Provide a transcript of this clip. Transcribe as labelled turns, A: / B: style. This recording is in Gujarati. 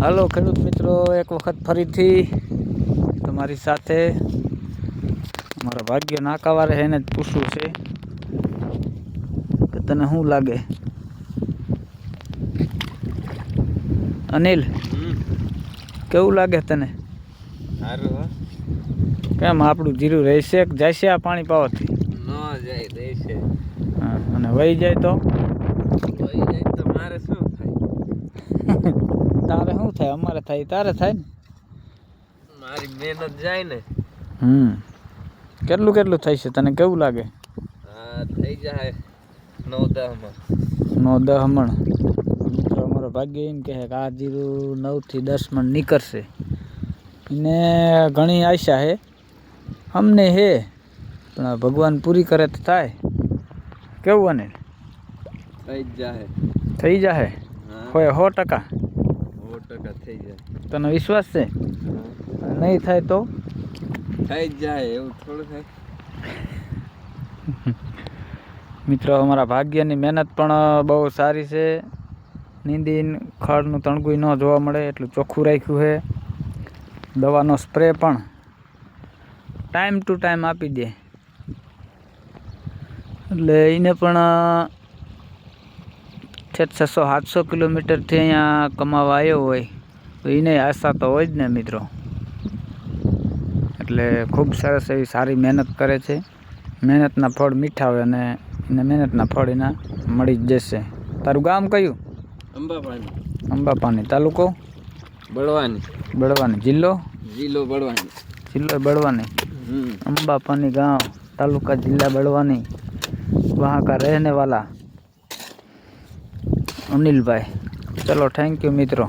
A: હાલો ખેડૂત મિત્રો, એક વખત ફરીથી તમારી સાથે મારા ભાગ્ય નાકાવારે એને જ પૂછવું છે કે તને શું લાગે અનિલ? કેવું લાગે તને?
B: સારું.
A: કેમ આપણું જીરું રહેશે કે જશે આ પાણી પાવાથી?
B: ન જાય રહેશે.
A: હા, અને વહી જાય તો
B: મારે શું થાય?
A: તારે શું થાય? અમારે થાય તારે થાય ને.
B: મારી મહેનત જાય ને.
A: કેટલું કેટલું થાય છે તને કેવું લાગે?
B: હા, થઈ જાય 9-10 મણ.
A: 9-10 મણ. મિત્રો અમારો ભાગ્ય એમ કહે કે આ જીરું 9 થી 10 મણ નીકળશે. એને ઘણી આશા હે, અમને હે, પણ ભગવાન પૂરી કરે તો થાય. કેવું અનિલ?
B: થઈ જાય.
A: થઈ જાય? હોય 100%?
B: 100% થઈ જાય.
A: તને વિશ્વાસ છે? નહીં થાય તો?
B: થઈ જાય એવું થોડું થાય.
A: મિત્રો અમારા ભાગ્યની મહેનત પણ બહુ સારી છે. નીંદીને ખડનું તણગું ન જોવા મળે એટલું ચોખ્ખું રાખ્યું છે. દવાનો સ્પ્રે પણ ટાઈમ ટુ ટાઈમ આપી દે એટલે એને પણ 600-700 કિલોમીટરથી અહીંયા કમાવા આવ્યો હોય તો એને આશા તો હોય જ ને મિત્રો. એટલે ખૂબ સરસ એવી સારી મહેનત કરે છે. મહેનતના ફળ મીઠા હોય અને એને મહેનતના ફળ એના મળી જ જશે. તારું ગામ કયું?
B: અંબાપાણી.
A: અંબાપાણી. તાલુકો?
B: બળવાની.
A: બળવાની. જિલ્લો?
B: જિલ્લો બળવાની.
A: જિલ્લો બળવાની. अंबापानी गांव, तालुका जिला बड़वानी, वहाँ का रहने वाला अनिल भाई। चलो थैंक यू मित्रों।